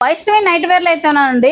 Vaishnavi night వేర్లు అయితేనండి.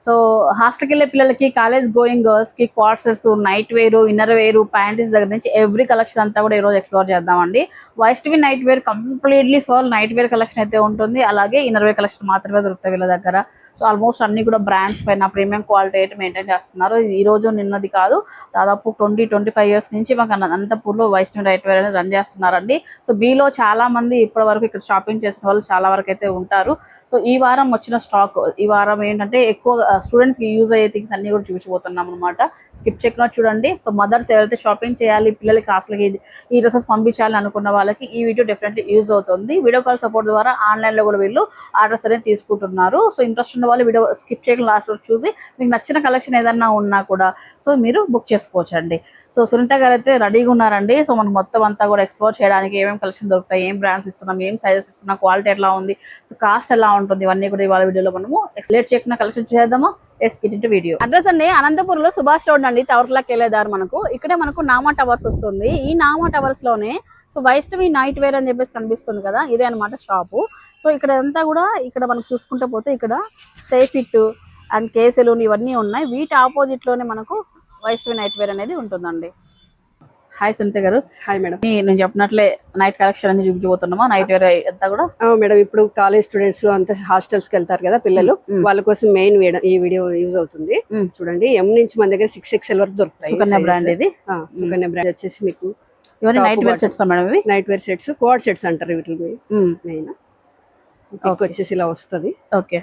So హాస్టల్కి వెళ్ళే పిల్లలకి, కాలేజ్ గోయింగ్ గర్ల్స్ కి క్వార్టర్స్, నైట్ వేరు, ఇన్నర్ వేరు, ప్యాంటీస్ దగ్గర నుంచి ఎవ్రీ కలెక్షన్ అంతా కూడా ఈ రోజు ఎక్స్ప్లోర్ చేద్దామండి. Vaishnavi night wear completely full night wear collection అయితే ఉంటుంది. అలాగే ఇన్నర్ వేర్ కలెక్షన్ మాత్రమే దొరుకుతాయి వీళ్ళ దగ్గర. సో ఆల్మోస్ట్ అన్ని కూడా బ్రాండ్స్ పైన ప్రీమియం క్వాలిటీ అయితే మెయింటైన్ చేస్తున్నారు. ఈ రోజు నిన్నది కాదు, దాదాపు 20-25 years నుంచి మాకు అనంతపూర్లో వైష్ణవి నైట్ వేర్ అనేది రన్ చేస్తున్నారండి. సో మీలో చాలా మంది ఇప్పటి వరకు ఇక్కడ షాపింగ్ చేసిన వాళ్ళు చాలా వరకు అయితే ఉంటారు. సో ఈ వారం వచ్చిన స్టాక్, ఈ వారం ఏంటంటే ఎక్కువ స్టూడెంట్స్ కి యూజ్ అయ్యే థింగ్స్ అన్ని కూడా చూపించబోతున్నాం అనమాట. స్కిప్ చేయకుండా చూడండి. సో మదర్స్ ఎవరైతే షాపింగ్ చేయాలి, పిల్లలకి హాస్టల్కి ఈ డ్రెస్సెస్ పంపించాలి అనుకున్న వాళ్ళకి ఈ వీడియో డెఫినెట్లీ యూజ్ అవుతుంది. వీడియో కాల్ సపోర్ట్ ద్వారా ఆన్లైన్ లో కూడా వీళ్ళు ఆర్డర్స్ అనేది తీసుకుంటున్నారు. సో ఇంట్రెస్ట్ ఉన్న వాళ్ళు వీడియో స్కిప్ చేయకుండా లాస్ట్ వరకు చూసి మీకు నచ్చిన కలెక్షన్ ఏదన్నా ఉన్నా కూడా సో మీరు బుక్ చేసుకోవచ్చు అండి. సో సునీత గారు అయితే రెడీగా ఉన్నారండి. సో మనకు మొత్తం అంతా కూడా ఎక్స్ప్లోర్ చేయడానికి ఏమేమి కలెక్షన్ దొరుకుతాయి, ఏం బ్రాండ్స్ ఇస్తున్నాం, ఏం సైజెస్ ఇస్తున్నాం, క్వాలిటీ ఎలా ఉంది, సో కాస్ట్ ఎలా ఉంటుంది, ఇవన్నీ కూడా ఇవాళ వీడియోలో మనము ఎక్స్ప్లేట్ చేయకుండా కలెక్షన్ చేద్దామా. Let's get into video. Address అండి అనంతపూర్ లో సుభాష్ రోడ్ అండి, టవర్ క్లాక్ వెళ్ళేదారు మనకు. ఇక్కడే మనకు నామా టవర్స్ వస్తుంది. ఈ నామా టవర్స్ లోనే సో వైష్ణవి నైట్ వేర్ అని చెప్పేసి కనిపిస్తుంది కదా, ఇదే అనమాట షాపు. సో ఇక్కడ అంతా కూడా ఇక్కడ మనం చూసుకుంటూ పోతే ఇక్కడ stay fit and K salon ఇవన్నీ ఉన్నాయి. వీటి ఆపోజిట్ లోనే మనకు వైష్ణవి నైట్ వేర్ అనేది ఉంటుందండి. హాయ్ సునీత గారు. Hi madam. నేను చెప్పినట్లే నైట్ కలెక్షన్ అని చూపించబోతున్నామా. నైట్ వేర్ అంతా కూడా మేడం ఇప్పుడు కాలేజ్ స్టూడెంట్స్ అంతా హాస్టల్స్ కి వెళ్తారు కదా పిల్లలు, వాళ్ళ కోసం మెయిన్ ఈ వీడియో యూజ్ అవుతుంది. చూడండి ఎం నుంచి మన దగ్గర 6XL వరకు దొరుకుతాయి. సుకన్య బ్రాండ్ ఇది. సుకన్య బ్రాండ్ వచ్చేసి మీకు ఇవన్నీ నైట్ వేర్ సెట్స్ మేడం. ఇవి night wear sets, quad sets అంటారు వీటికి మెయిన్. వచ్చేసి ఇలా వస్తుంది. ఓకే.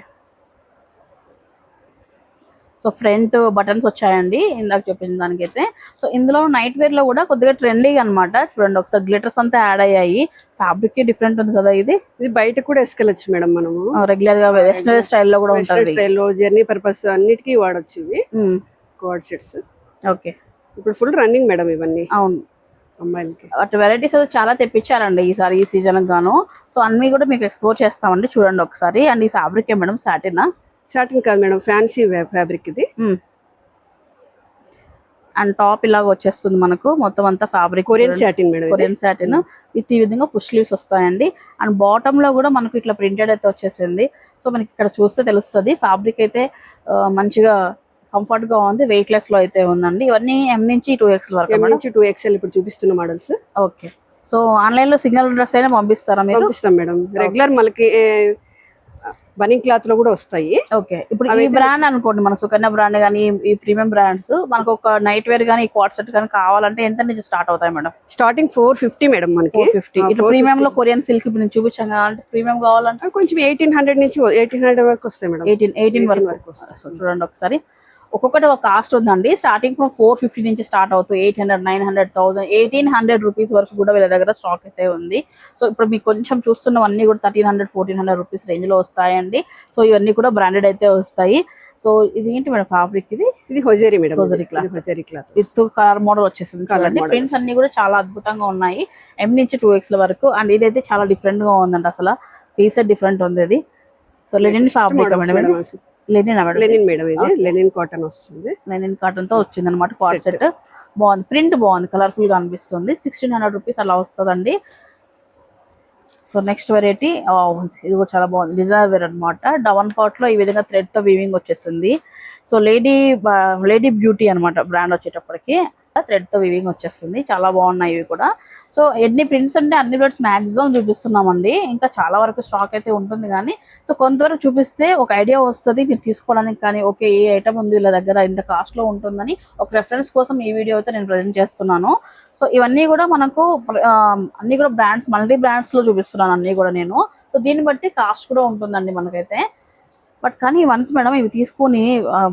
సో ఫ్రంట్ బటన్స్ వచ్చాయండి ఇందాక చెప్పిన దానికైతే. సో ఇందులో నైట్ వేర్ లో కూడా కొద్దిగా ట్రెండీగా అనమాట. చూడండి ఒకసారి గ్లిటర్స్ అంతా యాడ్ అయ్యాయి. ఫ్యాబ్రిక్ డిఫరెంట్ ఉంది కదా. ఇది బయట కూడా వేసుకెళ్ళచ్చు మేడం. మనము రెగ్యులర్ గా వెస్టర్న్ స్టైల్లో కూడా ఉంటుంది. స్టైల్లో జర్నీ పర్పస్ అన్నిటికీ వాడచ్చు ఇవి క్వాడ్ సెట్స్. ఓకే. ఇప్పుడు ఫుల్ రన్నింగ్ మేడం ఇవన్నీ. అవును, అమ్మాయిలకి అటు వెరైటీస్ చాలా తెప్పించారండి ఈసారి ఈ సీజన్ గాను. సో అన్ని కూడా మీకు ఎక్స్ప్లోర్ చేస్తామండి, చూడండి ఒకసారి. అండ్ ఈ ఫ్యాబ్రిక్ మేడం సాటిన్. సాటిన్ కాదు మేడం, ఫ్యాన్సీ ఫ్యాబ్రిక్ ఇది. అండ్ టాప్ ఇలాగ వచ్చేస్తుంది మనకు మొత్తం అంతా fabric. Korean satin madam, Korean satin with ఈ విధంగా పుష్ స్లీవ్స్ వస్తాయండి. అండ్ బాటమ్ లో కూడా మనకు ఇట్లా ప్రింటెడ్ అయితే వచ్చేసింది. సో మనకి ఇక్కడ చూస్తే తెలుస్తుంది. ఫ్యాబ్రిక్ అయితే మంచిగా కంఫర్ట్ గా ఉంది, వెయిట్ లెస్ లో అయితే ఉందండి. ఇవన్నీ M నుంచి 2XL వరకు. M నుంచి 2XL ఇప్పుడు చూపిస్తున్న మోడల్స్. ఓకే. సో ఆన్లైన్ లో సింగిల్ డ్రెస్ అయినా పంపిస్తారా మీరు? పంపిస్తాం మేడం. రెగ్యులర్ మనకి బనింగ్ క్లాత్ లో కూడా వస్తాయి. ఓకే. ఇప్పుడు ఈ బ్రాండ్ అనుకోండి, మన సుకన్య బ్రాండ్ కానీ ఈ ప్రీమియం బ్రాండ్స్ మనకు ఒక నైట్ వేర్ కానీ ఈ క్వాడ్ సెట్ కానీ కావాలంటే ఎంత నుంచి స్టార్ట్ అవుతాయి మేడం? స్టార్టింగ్ 450 మేడం మనకి. 450. ఇట్లా ప్రీమియం లో కొరియన్ సిల్క్ ఇప్పుడు నేను చూపించాను కావాలంటే ప్రీమియం కావాలంటే కొంచెం 1800 నుంచి 1800 వరకు వస్తాయి మేడం. 18 వరకు వస్తాయి. సో చూడండి ఒకసారి, ఒక్కొక్కటి ఒక కాస్ట్ ఉందండి. స్టార్టింగ్ ఫ్రమ్ 450 నుంచి స్టార్ట్ అవుతూ 800, 900, 1000, 1800 రూపీస్ వరకు కూడా వీళ్ళ దగ్గర స్టాక్ అయితే ఉంది. సో ఇప్పుడు మీకు కొంచెం చూస్తున్నవన్నీ కూడా 1300, 1400 రూపీస్ రేంజ్ లో వస్తాయండి. సో ఇవన్నీ కూడా బ్రాండెడ్ అయితే వస్తాయి. సో ఇది ఏంటి మేడం ఫ్యాబ్రిక్? ఇది hosiery madam, hosiery cloth. Hosiery cloth with colour model వచ్చేసింది. ప్రింట్స్ అన్ని కూడా చాలా అద్భుతంగా ఉన్నాయి. M నుంచి 2XL వరకు. అండ్ ఇదైతే చాలా డిఫరెంట్ గా ఉందండి, అసలు పీస్ డిఫరెంట్ ఉంది ఇది. So linen fabric madam. Lenin madam, ఇది లెనిన్ కాటన్ వస్తుంది. లెనిన్ కాటన్ తో వచ్చింది అనమాట క్వాడ్ సెట్. బాగుంది, ప్రింట్ బాగుంది, కలర్ఫుల్ గా అనిపిస్తుంది. 1600 రూపీస్ అలా వస్తుందండి. సో నెక్స్ట్ వెరైటీ ఇది కూడా చాలా బాగుంది, డిజైనర్ వేర్ అనమాట. డవన్ పాట్ లో ఈ విధంగా థ్రెడ్ తో వీవింగ్ వచ్చేసింది. సో లేడీ బ్యూటీ అనమాట బ్రాండ్ వచ్చేటప్పటికి. థ్రెడ్ తో వీవింగ్ వచ్చేస్తుంది, చాలా బాగున్నాయి ఇవి కూడా. సో ఎన్ని ప్రింట్స్ అంటే అన్ని ప్రింట్స్ మాక్సిమం చూపిస్తున్నామండి. ఇంకా చాలా వరకు స్టాక్ అయితే ఉంటుంది కానీ సో కొంతవరకు చూపిస్తే ఒక ఐడియా వస్తుంది మీరు తీసుకోవడానికి. కానీ ఓకే ఏ ఐటమ్ ఉంది వీళ్ళ దగ్గర ఇంత కాస్ట్ లో ఉంటుందని ఒక రెఫరెన్స్ కోసం ఈ వీడియో అయితే నేను ప్రజెంట్ చేస్తున్నాను. సో ఇవన్నీ కూడా మనకు అన్ని కూడా బ్రాండ్స్, మల్టీ బ్రాండ్స్ లో చూపిస్తున్నాను అన్ని కూడా నేను. సో దీన్ని బట్టి కాస్ట్ కూడా ఉంటుందండి మనకైతే. బట్ కానీ వన్స్ మేడం ఇవి తీసుకుని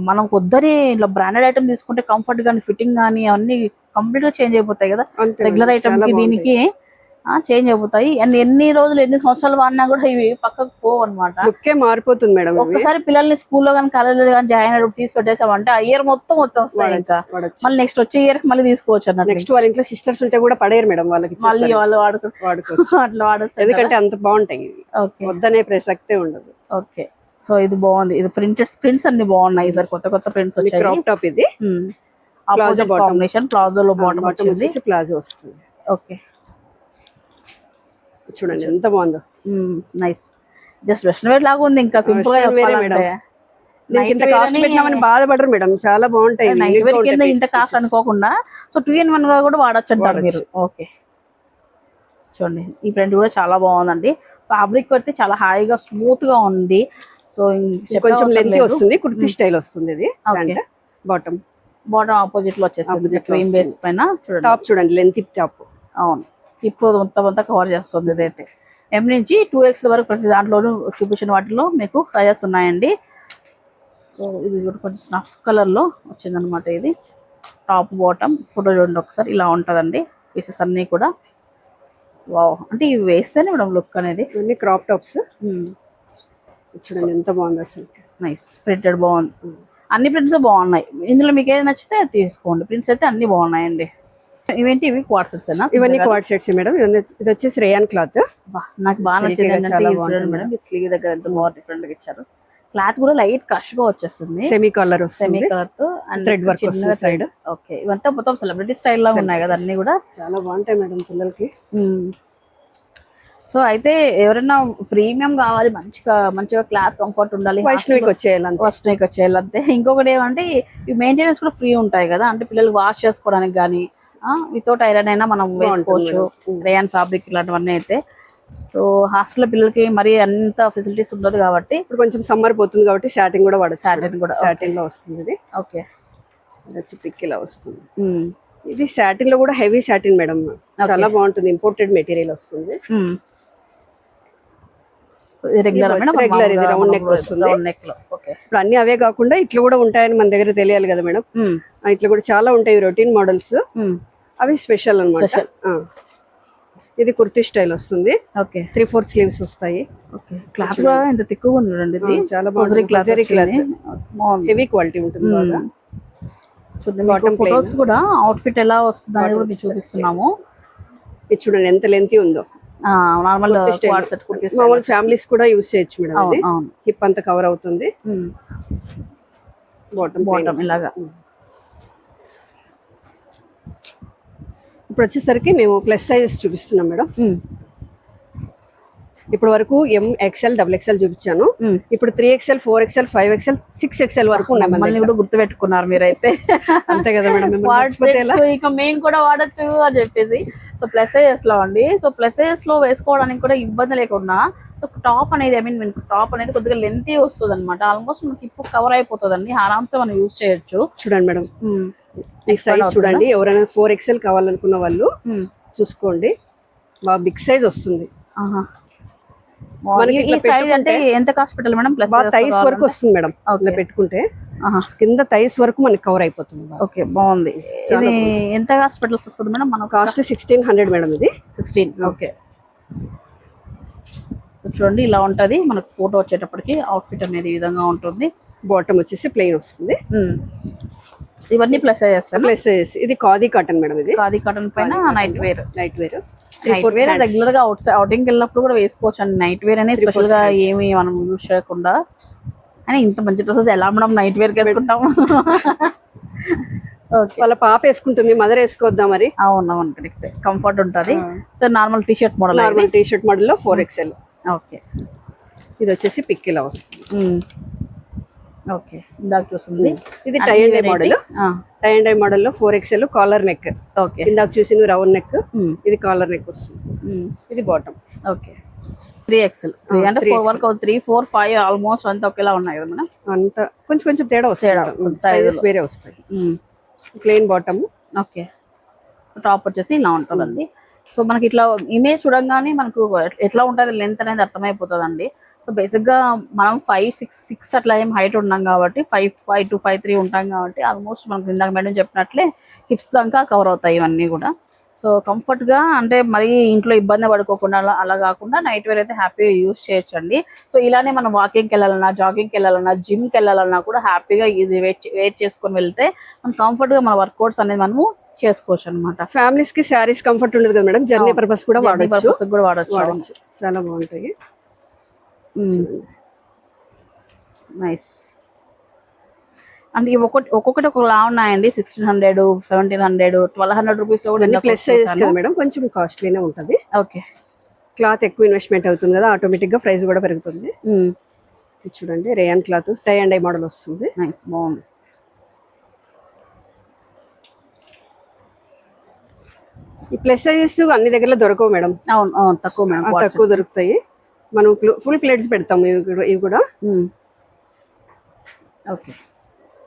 మనం కొద్దిగా ఇట్లా బ్రాండెడ్ ఐటమ్ తీసుకుంటే కంఫర్ట్ కానీ ఫిట్టింగ్ కానీ అవన్నీ కంప్లీట్ గా చేంజ్ అయిపోతాయి కదా. రెగ్యులర్ ఐటమ్ కి దీనికి చేంజ్ అయిపోతాయి. అండ్ ఎన్ని రోజులు ఎన్ని సంవత్సరాలు వాడినా కూడా ఇవి పక్కకు పోవు అనమాట. మారిపోతుంది మేడం. ఒక్కసారి పిల్లల్ని స్కూల్లో కానీ కాలేజీలో కానీ జాయిన్ అయినప్పుడు తీసి పెట్టేసామంటే ఆ ఇయర్ మొత్తం వచ్చేస్తాయి. ఇంకా మళ్ళీ నెక్స్ట్ వచ్చే ఇయర్ కి మళ్ళీ తీసుకోవచ్చు అన్నట్టు. నెక్స్ట్ వాళ్ళ ఇంట్లో సిస్టర్స్ ఉంటే కూడా పడేయరు మేడం, వాళ్ళకి మళ్ళీ వాళ్ళు వాడుకోవచ్చు అట్లా వాడచ్చు. ఎందుకంటే అంత బాగుంటాయి, వద్దనే ప్రసక్తే ఉండదు. ఓకే. సో ఇది బాగుంది, ఇది ప్రింట్స్ అన్ని బాగున్నాయి. సార్ కొత్త కొత్త ప్రింట్స్ వచ్చాయి. క్రాప్ టాప్ ఇది ఆపోజిట్ కాంబినేషన్, ప్లాజో లో బాటమ్ వచ్చింది, ప్లాజో వస్తుంది. ఓకే చూడండి ఎంత బాగుందో, నైస్. జస్ట్ వెస్ట్రన్ వేర్ లాగా ఉంది, ఇంకా సింపుల్ గా Western wear ఏ చెప్పాలంటే. దీనికి ఇంత కాస్ట్ పెట్టినామని బాధపడరు మేడం, చాలా బాగుంటాయి. నైట్ వేర్ కింద ఇంత కాస్ట్ అనుకోకుండా సో 2-in-1 గా కూడా వాడచ్చు అంటారు మీరు. ఓకే చూడండి ఈ ప్రింట్ కూడా చాలా బాగుందండి. ఫ్యాబ్రిక్ అయితే చాలా హాయిగా స్మూత్ గా ఉంది. సో కొంచెం లెంత్ వస్తుంది, కుర్తీ స్టైల్ వస్తుంది. ఇది బాటమ్ ఆపోజిట్ లో వచ్చేసింది క్రీమ్ బేస్ పైన. చూడండి టాప్ చూడండి, లెంత్ టాప్. అవును ఇప్పుడు మొత్తం అంతా కవర్ చేస్తుంది. ఇదైతే M నుంచి 2X వరకు ప్రతి దాంట్లోనూ చూపించిన వాటిలో మీకు సైజెస్ ఉన్నాయండి. సో ఇది కూడా కొంచెం స్నఫ్ కలర్ లో వచ్చిందనమాట. ఇది టాప్ బాటమ్ ఫోటో చూడండి ఒకసారి, ఇలా ఉంటదండి పీసెస్ అన్ని కూడా. వావ్, అంటే ఇవి వేస్తేనే మేడం లుక్ అనేది. ఇవన్నీ క్రాప్ టాప్స్ చూడండి ఎంత బాగుంది అసలు. నైస్ ప్రింటెడ్ బాగుంది, అన్ని ప్రింట్స్ బాగున్నాయి. ఇందులో మీకు ఏది నచ్చితే అది తీసుకోండి. ప్రింట్స్ అయితే అన్ని బాగున్నాయండి. ఇవేంటి ఇవి క్వాడ్ సెట్స్ ఏనా? ఇవన్నీ క్వాడ్ సెట్స్ మేడం. ఇది వచ్చేసి రేయాన్ క్లాత్. నాకు బాగా నచ్చింది ఏంటంటే మేడం స్లీవ్ దగ్గర ఎంత బాగా డిఫరెంట్ గా ఇచ్చారు. క్లాత్ కూడా లైట్ క్రష్ గా వచ్చేస్తుంది, సెమీ కలర్ వస్తుంది, సెమీ కలర్ తో అండ్ థ్రెడ్ వర్క్ వస్తుంది సైడ్. ఓకే ఇవంతా మొత్తం సెలబ్రిటీ స్టైల్ లా ఉన్నాయి కదా అన్ని కూడా, చాలా బాగుంటాయి మేడం పిల్లలకి. సో అయితే ఎవరైనా ప్రీమియం కావాలి, మంచిగా క్లాత్ కంఫర్ట్ ఉండాలి, వైష్ణవికి వచ్చేయాలి అంతే. ఇంకొకటి ఏమంటే ఈ మెయింటెనెన్స్ కూడా ఫ్రీ ఉంటాయి కదా, అంటే పిల్లలు వాష్ చేసుకోవడానికి కానీ వితౌట్ ఐరన్ అయినా మనం వేసుకోవచ్చు. రేయాన్ ఫ్యాబ్రిక్ ఇలాంటివన్నీ అయితే. సో హాస్టల్ పిల్లలకి మరి అంత ఫెసిలిటీస్ ఉండదు కాబట్టి ఇప్పుడు కొంచెం సమ్మర్ పోతుంది కాబట్టి సాటిన్ కూడా వాడచ్చు. సాటిన్ లో వస్తుంది ఇది. ఓకే వచ్చి పిక్ ఇలా వస్తుంది. ఇది సాటిన్ లో కూడా హెవీ సాటిన్ మేడం, చాలా బాగుంటుంది. ఇంపోర్టెడ్ మెటీరియల్ వస్తుంది. రెగ్యులర్ ఇది రౌండ్ నెక్ వస్తుంది. ఇప్పుడు అన్ని అవే కాకుండా ఇట్లా కూడా ఉంటాయని మన దగ్గర తెలియాలి కదా మేడం. ఇట్లా కూడా చాలా ఉంటాయి రొటీన్ మోడల్స్, అవి స్పెషల్ అన్నమాట. ఇది కుర్తీ స్టైల్ వస్తుంది. 3/4 స్లీవ్స్ వస్తాయి. క్లాత్ కూడా ఎంత తిక్కుగా ఉంది చూడండి. ఇది చాలా బాగుంది, క్లాత్ హెవీ క్వాలిటీ ఉంటుంది. ఫోటోస్ కూడా అవుట్ఫిట్ ఎలా వస్తుంది అనేది కూడా చూపిస్తున్నాము. ఇది చూడండి ఎంత లెంతీ ఉందో. నార్మల్ మామూలు ఫ్యామిలీస్ కూడా యూస్ చేయొచ్చు మేడం. ఇది హిప్ అంతా కవర్ అవుతుంది. బాటమ్ ఇలాగా. ఇప్పుడు వచ్చేసరికి మేము ప్లస్ సైజెస్ చూపిస్తున్నాం మేడం. ఇప్పుడు వరకు MXL XXL చూపించాను. ఇప్పుడు 3XL 4XL 5XL 6XL వరకు ఉన్నాయి. మళ్ళీ కూడా గుర్తు పెట్టుకున్నారు మీరైతే. అంతే కదా మేడం, ఇక మేము కూడా వాడచ్చు అని చెప్పేసి. సో ప్లస్ సైజెస్ లో అండి. సో ప్లస్ సైజెస్ లో వేసుకోవడానికి కూడా ఇబ్బంది లేకుండా, సో టాప్ అనేది టాప్ అనేది కొద్దిగా లెంతీ వస్తుంది అనమాట. ఆల్మోస్ట్ మనకి ఇప్పుడు కవర్ అయిపోతుందండి, ఆరామ్సే మనం యూజ్ చేయొచ్చు. చూడండి మేడం ఈ సైజ్ చూడండి. ఎవరైనా 4XL కావాలనుకున్న వాళ్ళు చూసుకోండి, బాగా బిగ్ సైజ్ వస్తుంది. అంటే ఎంత కాస్ట్ పెట్టాలి మేడం? ప్లస్ థైస్ వరకు వస్తుంది మేడం. ఇలా పెట్టుకుంటే కింద థైస్ వరకు మనకి కవర్ అయిపోతుంది. ఓకే బాగుంది. ఇది ఎంత కాస్ట్ పెట్టాల్సి వస్తుంది మేడం? మన కాస్ట్ 1600 మేడం. ఇది 16. ఓకే చూడండి ఇలా ఉంటది మనకు ఫోటో వచ్చేటప్పటికి. అవుట్ఫిట్ అనేది ఈ విధంగా ఉంటుంది. బాటమ్ వచ్చేసి ప్లెయిన్ వస్తుంది. ఇవన్నీ ప్లస్ సైజెస్. ఇది ఖాదీ కాటన్ మేడం. ఇది ఖాదీ కాటన్ పైన నైట్ వేర్. రెగ్యులర్ గా అవుటింగ్ వెళ్ళినప్పుడు కూడా వేసుకోవచ్చు అండి. నైట్ వేర్ అనేది స్పెషల్ గా ఏమి మనం యూజ్ చేయకుండా. అని ఇంత మంచి డ్రెస్సెస్ ఎలా మనం నైట్ వేర్ వేసుకుంటాము. వాళ్ళ పాప వేసుకుంటుంది, మదర్ వేసుకోవద్దా మరి? అవునవును కరెక్ట్, కంఫర్ట్ ఉంటుంది. సో నార్మల్ టీషర్ట్ మోడల్ లో 4XL. ఓకే ఇది వచ్చేసి పిక్ ఇలా వస్తుంది. ఓకే ఇందాక చూస్తుంది ఇది tie and dye model. Tie and dye model లో 4XL కాలర్ నెక్. ఓకే ఇందాక చూసింది రౌండ్ నెక్, ఇది కాలర్ నెక్ వస్తుంది. ఇది బాటమ్. ఓకే 3XL అంటే 4 వరకు 3, 4, 5 ఆల్మోస్ట్ అంతా ఒకేలా ఉన్నాయి కదా మేడం. అంత కొంచెం తేడా వస్తుంది, సైజెస్ వేరే వస్తాయి. Plain bottom. ఓకే టాప్ వచ్చేసి ఇలా ఉంటుందండి. సో మనకి ఇట్లా ఇమేజ్ చూడంగానే మనకు ఎట్లా ఉంటుంది లెంత్ అనేది అర్థమైపోతుంది అండి. సో బేసిక్గా మనం 5'6" అట్లా ఏం హైట్ ఉన్నాం కాబట్టి 5'2", 5'3" ఉంటాం కాబట్టి ఆల్మోస్ట్ మనకు ఇందాక మేడం చెప్పినట్లే హిప్స్ దాకా కవర్ అవుతాయి ఇవన్నీ కూడా. సో కంఫర్ట్గా అంటే మరీ ఇంట్లో ఇబ్బంది పడుకోకుండా అలా కాకుండా నైట్ వేర్ అయితే హ్యాపీగా యూజ్ చేయొచ్చండి. సో ఇలానే మనం వాకింగ్కి వెళ్ళాలన్నా, జాగింగ్కి వెళ్ళాలన్నా, జిమ్కి వెళ్ళాలన్నా కూడా హ్యాపీగా ఇది వెయిట్ చేసుకొని వెళ్తే మనం కంఫర్ట్గా మన వర్కౌట్స్ అనేది మనము చేసుకోవచ్చు అనమాట. ఫ్యామిలీస్ కి శారీస్ కంఫర్ట్ ఉండదు కదా మేడం, జర్నీ పర్పస్ కూడా వాడచ్చు. చాలా బాగుంటాయి. నైస్. అంటే ఒక్కొక్కటి ఒకలా ఉన్నాయండి. 1600, 1700, 1200 రూపీస్ లో కూడా ప్లస్ సైజెస్ కదా మేడం, కొంచెం కాస్ట్లీనే ఉంటుంది. ఓకే క్లాత్ ఎక్కువ ఇన్వెస్ట్మెంట్ అవుతుంది కదా, ఆటోమేటిక్ గా ప్రైస్ కూడా పెరుగుతుంది. ఇది చూడండి rayon cloth tie and dye model వస్తుంది. నైస్, బాగుంది. ఈ ప్లస్ సైజెస్ అన్ని దగ్గర దొరకవు మేడం. అవును అవును, తక్కువ మేడం, తక్కువ దొరుకుతాయి. మనం ఫుల్ ప్లేట్స్ పెడతాము ఇవి కూడా. ఓకే,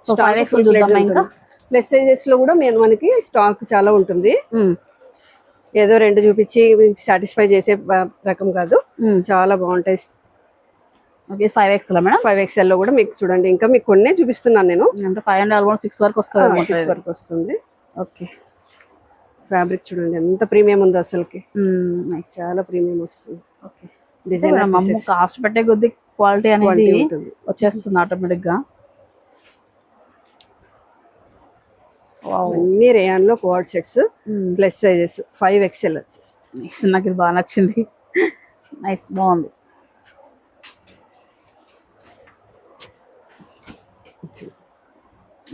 సో 5X చూద్దామా ఇంకా. ప్లస్ సైజెస్ లో కూడా మనకి స్టాక్ చాలా ఉంటుంది. ఏదో 2 చూపించి సాటిస్ఫై చేసే రకం కాదు, చాలా బాగుంటాయి. ఓకే, 5X లో మేడం. 5XL లో కూడా మీకు చూడండి, ఇంకా మీకు కొన్నే చూపిస్తున్నాను నేను. అంటే 5 and almost 6 వరకు వస్తుంది. 6 వరకు వస్తుంది. ఓకే, ఫ్యాబ్రిక్ చూడండి ఎంత ప్రీమియం ఉందో అసలుకి. చాలా ప్రీమియం వస్తుంది. ఓకే, డిజైన్ కాస్ట్ పెట్టే కొద్ది క్వాలిటీ అనేది వచ్చేస్తుంది ఆటోమేటిక్ గా. అన్ని రేయాన్ లో code sets plus sizes 5XL వచ్చేస్తుంది. నాకు ఇది బాగా నచ్చింది. నైస్, బాగుంది.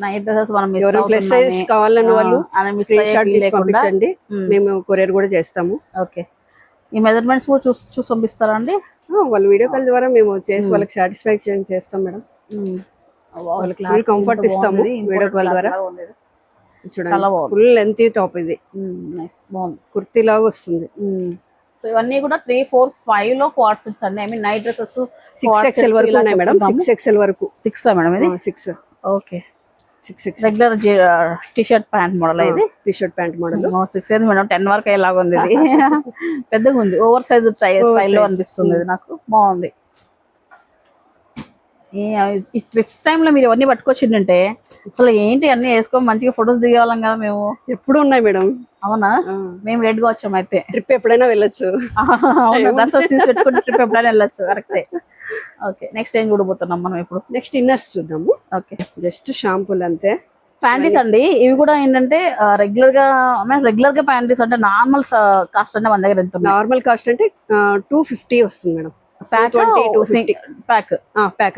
నైట్ డ్రెస్సెస్ మనం ప్లస్ సైజ్ కావాలని వాళ్ళు స్క్రీన్ షాట్ తీసి పంపించండి, మేము కొరియర్ కూడా చేస్తాము. ఓకే, ఈ మెజర్మెంట్స్ కూడా చూసి పంపిస్తారా అండి? వాళ్ళు వీడియో కాల్ ద్వారా మేము చేసి వాళ్ళకి సాటిస్ఫాక్షన్ చేస్తాం మేడం. వాళ్ళకి ఫుల్ కంఫర్ట్ ఇస్తాము వీడియో కాల్ ద్వారా. చూడండి ఫుల్ లెంత్ టాప్ ఇది. నైస్, బాగుంది. కుర్తీ లాగా వస్తుంది. సో ఇవన్నీ కూడా 3, 4, 5 లో క్వార్ట్ సెట్స్ అండి. I mean night dresses 6XL వరకు ఉన్నాయి మేడం. 6XL వరకు. 6 మేడం ఇది? 6. Okay, 6X regular T-shirt pant model. ఇది టీ-షర్ట్ ప్యాంట్ మోడల్. 6 ఏంది మేడం, 10 వరకు అయ్యేలాగా ఉంది. ఇది పెద్దగా ఉంది, ఓవర్ సైజ్ స్టైల్ లో అనిపిస్తుంది. ఇది నాకు బాగుంది. ఈ ట్రిప్స్ టైంలో మీరు ఇవన్నీ పట్టుకొచ్చిందంటే అసలు ఏంటి అన్ని వేసుకొని మంచిగా ఫొటోస్ దిగేవాళ్ళం కదా మేము. ఎప్పుడు ఉన్నాయి మేడం. అవునా, మేము రెడ్ గా వచ్చాము అయితే. ట్రిప్ ఎప్పుడైనా వెళ్ళొచ్చు. దర్శనం తీసి పెట్టుకుని ట్రిప్ ఎప్పుడైనా వెళ్ళొచ్చు. కరెక్టే. ఓకే, నెక్స్ట్ ఏం చూడబోతున్నాం మనం ఇప్పుడు? నెక్స్ట్ ఇన్నర్స్ చూద్దాము. ఓకే, జస్ట్ షాంపూలు అంతే. ప్యాంటీస్ అండి ఇవి కూడా ఏంటంటే రెగ్యులర్ గా ప్యాంటీస్ అంటే నార్మల్ కాస్ట్ అంటే మన దగ్గర ఎంత? నార్మల్ కాస్ట్ అంటే 250 వస్తుంది madam. Pack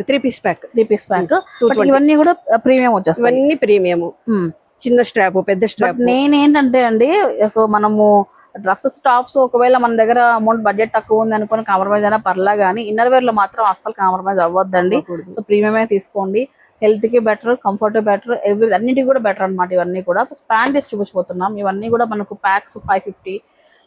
3 piece pack. But ఇవన్నీ కూడా ప్రీమియం వచ్చేస్తాయి. ఇవన్నీ ప్రీమియం. చిన్న స్ట్రాప్ పెద్ద స్ట్రాప్. నేనేంటంటే అండి, సో మనము డ్రెస్సెస్ టాప్స్ ఒకవేళ మన దగ్గర అమౌంట్ బడ్జెట్ తక్కువ ఉంది అనుకుని కాంప్రమైజ్ అయినా పర్లా, కానీ ఇన్నర్ వేర్ లో మాత్రం అస్సలు కాంప్రమైజ్ అవ్వద్దండి. సో ప్రీమియమే తీసుకోండి. హెల్త్ కి బెటర్, కంఫర్ట్ బెటర్, అన్నిటికీ కూడా బెటర్ అనమాట. ఇవన్నీ కూడా ప్యాంటీస్ చూపించిపోతున్నాం. ఇవన్నీ కూడా మనకు ప్యాక్స్ 550,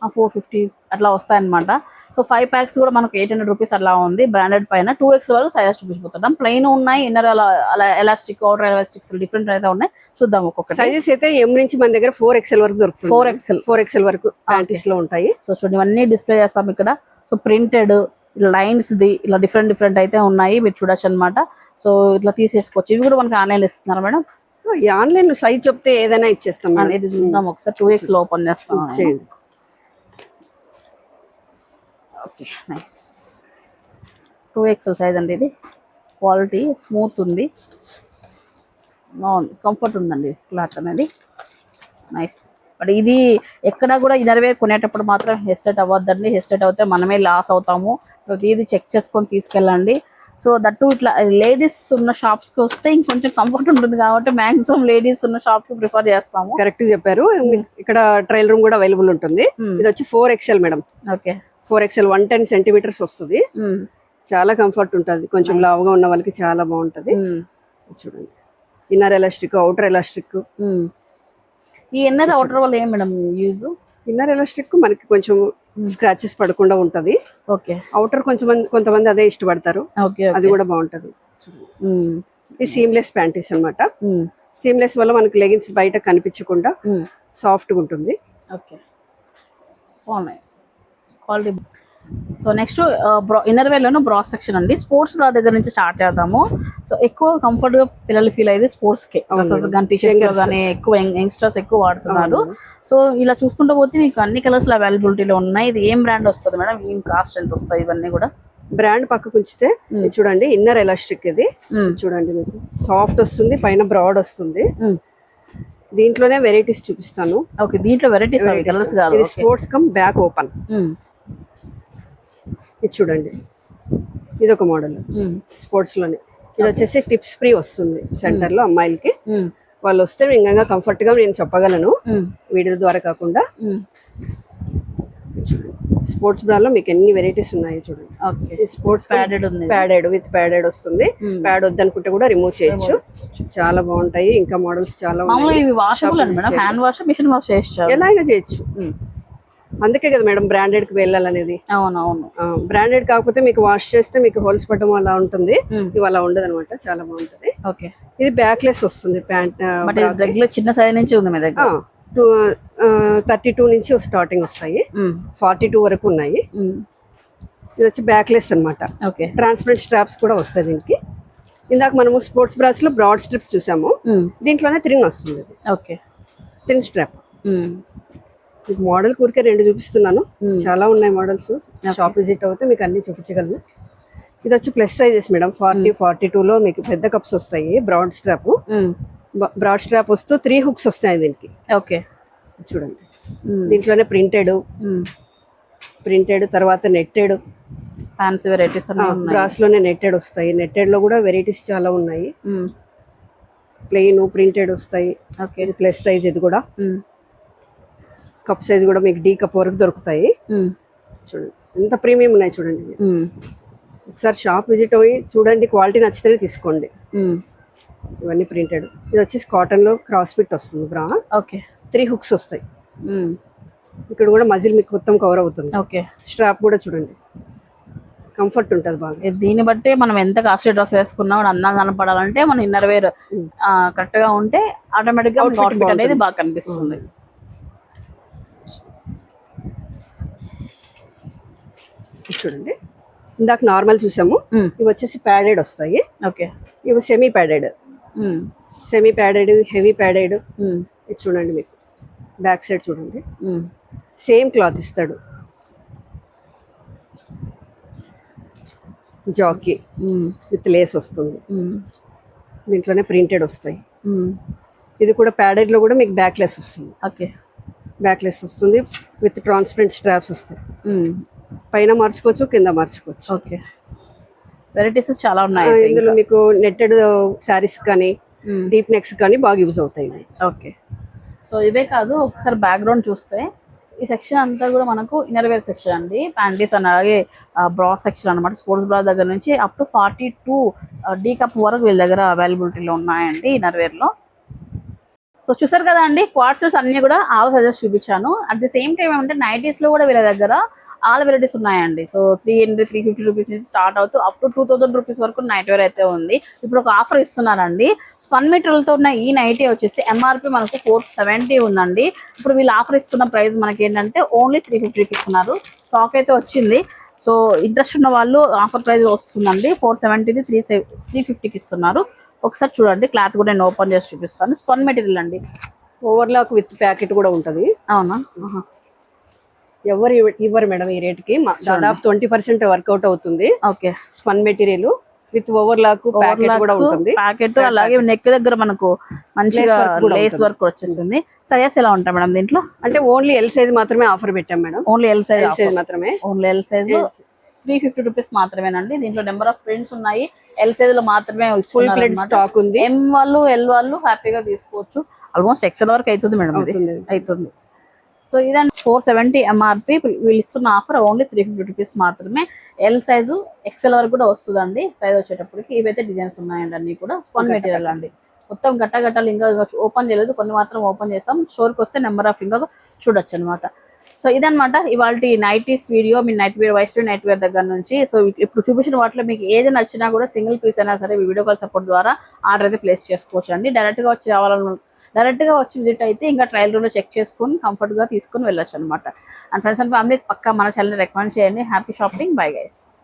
450 అట్లా వస్తాయన్నమాట. సో 5 ప్యాక్స్ కూడా మనకు 800 రూపీస్ అలా ఉంది. బ్రాండెడ్ పైన 2X వరకు సైజెస్ చూపించిపోతున్నాం. ప్లెయిన్ ఉన్నాయి, ఇన్నర్ అలా ఎలాస్టిక్, అవుటర్ ఎలాస్టిక్స్ డిఫరెంట్ అయితే ఉన్నాయి. చూద్దాం ఒక్కొక్క సైజెస్. అయితే M నుంచి మన దగ్గర 4XL వరకు దొరుకుతుంది. 4XL వరకు ప్యాంటీస్ లో ఉంటాయి. సో చూడండి ఇవన్నీ డిస్ప్లే చేస్తాం ఇక్కడ. సో ప్రింటెడ్ లైన్స్ ది ఇలా డిఫరెంట్ అయితే ఉన్నాయి, మీరు చూడొచ్చు అనమాట. సో ఇట్లా తీసేసుకోవచ్చు. ఇవి కూడా మనకి ఆన్లైన్ ఇస్తున్నారు మేడం. ఆన్లైన్ లో సైజ్ చెప్తే ఏదైనా ఇచ్చేస్తాం. ఇది చూద్దాం ఒకసారి. 2X లో ఓపెన్ చేస్తాం. చేయండి. Okay, nice. 2XL సైజ్ అండి. ఇది క్వాలిటీ స్మూత్ ఉంది, బాగుంది, కంఫర్ట్ ఉందండి క్లాత్ అనేది. నైస్. బట్ ఇది ఎక్కడ కూడా ఇన్నర్ వేర్ కొనేటప్పుడు మాత్రం హెస్టేట్ అవ్వద్దండి. హెస్టేట్ అవుతే మనమే లాస్ అవుతాము. ప్రతిదీ చెక్ చేసుకొని తీసుకెళ్ళండి. సో దట్టు ఇట్లా లేడీస్ ఉన్న షాప్స్ కి వస్తే ఇంకొంచెం కంఫర్ట్ ఉంటుంది కాబట్టి మాక్సిమం లేడీస్ ఉన్న షాప్ కి ప్రిఫర్ చేస్తాము. కరెక్ట్ చెప్పారు. ఇక్కడ ట్రయల్ రూమ్ కూడా అవైలబుల్ ఉంటుంది. ఇది వచ్చి 4XL madam. Okay, 4XL 110 centimetres వస్తుంది. చాలా కంఫర్ట్ ఉంటుంది. కొంచెం లావుగా ఉన్న వాళ్ళకి చాలా బాగుంటది. చూడండి ఇన్నర్ ఎలాస్టిక్, అవుటర్ ఎలాస్టిక్. ఈ ఇన్నర్ అవుటర్ వల్ల ఏం మేడం యూజ్? ఇన్నర్ ఎలాస్టిక్ మనకి కొంచెం స్క్రాచెస్ పడకుండా ఉంటది. ఓకే, అవుటర్ కొంతమంది అదే ఇష్టపడతారు. అది కూడా బాగుంటది. ఇది సీమ్లెస్ ప్యాంటీస్ అన్నమాట. సీమ్లెస్ వల్ల మనకి లెగిన్స్ బయట కనిపించకుండా సాఫ్ట్ గా ఉంటుంది. ఓకే, బాగున్నాయి quality. So next inner wear లోను బ్రా సెక్షన్ అండి. స్పోర్ట్స్ బ్రా దగ్గర నుంచి స్టార్ట్ చేద్దాము. సో ఎక్కువ కంఫర్ట్ గా పిల్లలు ఫీల్ అయ్యేది స్పోర్ట్స్ కే. టీషర్ట్స్ లో కానీ ఎక్కువ యంగ్స్టర్స్ ఎక్కువ వాడుతున్నారు. సో ఇలా చూసుకుంటూ పోతే మీకు అన్ని కలర్స్ లో అవైలబిలిటీలో ఉన్నాయి. ఇది ఏం బ్రాండ్ వస్తుంది మేడం? ఏం కాస్ట్ ఎంత వస్తాయి ఇవన్నీ కూడా? బ్రాండ్ పక్కకు ఉంచితే చూడండి ఇన్నర్ ఎలాస్టిక్. ఇది చూడండి మీకు సాఫ్ట్ వస్తుంది, పైన బ్రాడ్ వస్తుంది. దీంట్లోనే వెరైటీస్ చూపిస్తాను. ఓకే, దీంట్లో వెరైటీస్ కలర్స్ కాదు. ఇది స్పోర్ట్స్ కమ్ బ్యాక్ ఓపెన్. ఇది చూడండి, ఇది ఒక మోడల్ స్పోర్ట్స్ లోనే. ఇది వచ్చేసి టిప్స్ ఫ్రీ వస్తుంది సెంటర్ లో అమ్మాయిలకి. వాళ్ళు వస్తే ఇంకా కంఫర్ట్ గా నేను చెప్పగలను వీడియో ద్వారా కాకుండా. స్పోర్ట్స్ బ్రాలో మీకు ఎన్ని వెరైటీస్ ఉన్నాయి చూడండి. ఓకే, స్పోర్ట్స్ ప్యాడెడ్ ఉంది. ప్యాడెడ్ విత్ ప్యాడెడ్ వస్తుంది. ప్యాడ్ వద్దనుకుంటే కూడా రిమూవ్ చేయొచ్చు. చాలా బాగుంటాయి. ఇంకా మోడల్స్ చాలా మామూలుగా ఇవి వాషబుల్ అండి madam, hand wash machine wash చేయొచ్చు, ఎలా అయినా చేయొచ్చు. అందుకే కదా మేడం బ్రాండెడ్ కి వెళ్ళాలనేది. అవునవును. బ్రాండెడ్ కాకపోతే మీకు వాష్ చేస్తే మీకు హోల్స్ పడడం అలా ఉంటుంది. ఇవి అలా ఉండదు అనమాట, చాలా బాగుంటది. ఓకే, ఇది బ్యాక్లెస్ వస్తుంది ప్యాంట్. రెగ్యులర్ చిన్న సైజ్ నుంచి ఉంది మీ దగ్గర. 32 నుంచి స్టార్టింగ్ వస్తాయి, 42 వరకు ఉన్నాయి. ఇది వచ్చి బ్యాక్లెస్ అన్నమాట. ఓకే, ట్రాన్స్పరెంట్ స్ట్రాప్స్ కూడా వస్తాయి దీనికి. ఇందాక మనము స్పోర్ట్స్ బ్రాస్ లో బ్రాడ్ స్ట్రిప్ చూసాము, దీంట్లోనే థ్రిన్ వస్తుంది. Okay, thin strap. మీకు మోడల్ కూరికే 2 చూపిస్తున్నాను, చాలా ఉన్నాయి మోడల్స్. షాప్ విజిట్ అవుతే మీకు అన్ని చూపించగలను. ఇది వచ్చి ప్లస్ సైజెస్ మేడం, 40, 42 లో మీకు పెద్ద కప్స్ వస్తాయి. బ్రాడ్ స్ట్రాప్, బ్రాడ్ స్ట్రాప్ వస్తూ 3 హుక్స్ వస్తాయి దీనికి. ఓకే, చూడండి దీంట్లోనే ప్రింటెడ్ తర్వాత నెట్టెడ్ ఫ్యాన్సీ వెరైటీస్ బ్రాస్ లోనే నెట్టెడ్ వస్తాయి. నెట్టెడ్ లో కూడా వెరైటీస్ చాలా ఉన్నాయి. ప్లెయిన్ ప్రింటెడ్ వస్తాయి. ఓకే, ఇది ప్లస్ సైజ్. ఇది కూడా కప్ సైజ్ కూడా మీకు D కప్ వరకు దొరుకుతాయి. చూడండి ఎంత ప్రీమియం ఉన్నాయి చూడండి. ఒకసారి షాప్ విజిట్ అయ్యి చూడండి, క్వాలిటీ నచ్చితేనే తీసుకోండి. ఇవన్నీ ప్రింటెడ్. ఇది వచ్చేసి కాటన్ లో క్రాస్ ఫిట్ వస్తుంది బ్రా. ఓకే, 3 హుక్స్ వస్తాయి. ఇక్కడ కూడా మజిల్ మీకు మొత్తం కవర్ అవుతుంది. ఓకే, స్ట్రాప్ కూడా చూడండి, కంఫర్ట్ ఉంటుంది బాగా. దీన్ని బట్టి మనం ఎంత కాస్ట్లీ డ్రెస్ వేసుకున్నా కూడా అందంగా కనపడాలంటే మన ఇన్నర్ వేర్ కరెక్ట్ గా ఉంటే ఆటోమేటిక్ గా అవుట్ఫిట్ అనేది బాగా కనిపిస్తుంది. చూడండి ఇందాక నార్మల్ చూసాము, ఇవి వచ్చేసి ప్యాడెడ్ వస్తాయి. ఓకే, ఇవి సెమీ ప్యాడెడ్, హెవీ ప్యాడెడ్. ఇది చూడండి మీకు బ్యాక్ సైడ్ చూడండి, సేమ్ క్లాత్ ఇస్తాడు. జాకీ విత్ లేస్ వస్తుంది. దీంట్లోనే ప్రింటెడ్ వస్తాయి. ఇది కూడా ప్యాడెడ్ లో కూడా మీకు బ్యాక్లెస్ వస్తుంది. ఓకే, బ్యాక్లెస్ వస్తుంది విత్ ట్రాన్స్పరెంట్ స్ట్రాప్స్ వస్తాయి. పైన మార్చుకోవచ్చు, కింద మార్చుకోవచ్చు. ఓకే, వెరైటీస్ చాలా ఉన్నాయి ఇందులో మీకు నెట్టెడ్ శారీస్ కానీ డీప్ నెక్స్ కానీ బాగా యూజ్ అవుతాయి. ఓకే, సో ఇవే కాదు, ఒకసారి బ్యాక్గ్రౌండ్ చూస్తే ఈ సెక్షన్ అంతా కూడా మనకు ఇన్నర్ వేర్ సెక్షన్ అండి. ప్యాంటీస్ అని అలాగే బ్రా సెక్షన్ అనమాట. స్పోర్ట్స్ బ్రా దగ్గర నుంచి అప్ టు 42 D కప్ వరకు వీళ్ళ దగ్గర అవైలబిలిటీలో ఉన్నాయండి ఇన్నర్ వేర్ లో. సో చూసారు కదా అండి, క్వార్టర్స్ అన్ని కూడా ఆల్ సైజెస్ చూపించాను. అట్ ది సేమ్ టైం ఏమంటే నైటీస్ లో కూడా వీళ్ళ దగ్గర ఆల్ వెరైటీస్ ఉన్నాయండి. సో 350 రూపీస్ నుంచి స్టార్ట్ అవుతూ అప్ టు 2000 రూపీస్ వరకు నైట్ వేర్ అయితే ఉంది. ఇప్పుడు ఒక ఆఫర్ ఇస్తున్నారండి. స్పన్ మెటీరియల్తో ఉన్న ఈ నైటీ వచ్చేసి MRP మనకు 470 ఉందండి. ఇప్పుడు వీళ్ళు ఆఫర్ ఇస్తున్న ప్రైస్ మనకి ఏంటంటే ఓన్లీ 350కి ఇస్తున్నారు. స్టాక్ అయితే వచ్చింది. సో ఇంట్రెస్ట్ ఉన్న వాళ్ళు ఆఫర్ ప్రైస్ వస్తుందండి. 470ని 350కి ఇస్తున్నారు. ఒకసారి చూడండి, క్లాత్ కూడా నేను ఓపెన్ చేసి చూపిస్తాను. స్పన్ మెటీరియల్ అండి, ఓవర్లాక్ విత్ ప్యాకెట్ కూడా ఉంటుంది. అవునా? ఎవరు ఇవ్వరు మేడం ఈ రేట్ కి. దాదాపు 20% వర్కౌట్ అవుతుంది. Okay, spun material with overlock packet కూడా ఉంటుంది. ప్యాకెట్ అలాగే నెక్ దగ్గర మనకు మంచిగా లేస్ వర్క్ వచ్చేస్తుంది. సైజెస్ ఎలా ఉంటాయి మేడం దీంట్లో? అంటే ఓన్లీ ఎల్ సైజ్ మాత్రమే ఆఫర్ పెట్టాం మేడం. ఓన్లీ ఎల్ సైజ్ మాత్రమే. ఓన్లీ ఎల్ సైజ్ 350 రూపీస్ మాత్రమేనండి. దీంట్లో నెంబర్ ఆఫ్ ప్రింట్స్ ఉన్నాయి. ఎల్ సైజ్ లో మాత్రమే ఫుల్ ప్లేట్ స్టాక్ ఉంది. ఎం వాళ్ళు ఎల్ వాళ్ళు హ్యాపీగా తీసుకోవచ్చు. ఆల్మోస్ట్ ఎక్సెల్ వరకు అవుతుంది మేడం, అవుతుంది. సో ఇదండి 470 MRP. వీళ్ళు ఇస్తున్న ఆఫర్ ఓన్లీ 350 రూపీస్ మాత్రమే. ఎల్ సైజు ఎక్సెల్ వరకు కూడా వస్తుందండి సైజ్ వచ్చేటప్పటికి. ఇవైతే డిజైన్స్ ఉన్నాయండి, అన్ని కూడా స్పన్ మెటీరియల్ అండి. మొత్తం గట్టలు ఇంకా ఓపెన్ చేయలేదు, కొన్ని మాత్రం ఓపెన్ చేస్తాం. స్టోర్కి వస్తే నెంబర్ ఆఫ్ ఇంకా చూడొచ్చు అనమాట. సో ఇదనమాట ఇవాళ నైటీస్ వీడియో. మీ నైట్ వేర్ వైస్ట్రీ నైట్ వేర్ దగ్గర నుంచి. సో ఇప్పుడు చూపించిన వాటిలో మీకు ఏది నచ్చినా కూడా సింగిల్ పీస్ అయినా సరే వీడియో కాల్ సపోర్ట్ ద్వారా ఆర్డర్ అయితే ప్లేస్ చేసుకోవచ్చు అండి. డైరెక్ట్గా వచ్చి విజిట్ అయితే ఇంకా ట్రయల్ రూమ్లో చెక్ చేసుకొని కంఫర్ట్గా తీసుకొని వెళ్ళొచ్చు అనమాట. అండ్ ఫ్రెండ్స్ అండ్ ఫ్యామిలీ పక్కా మన ఛానల్ రికమెండ్ చేయండి. Happy shopping. Bye guys.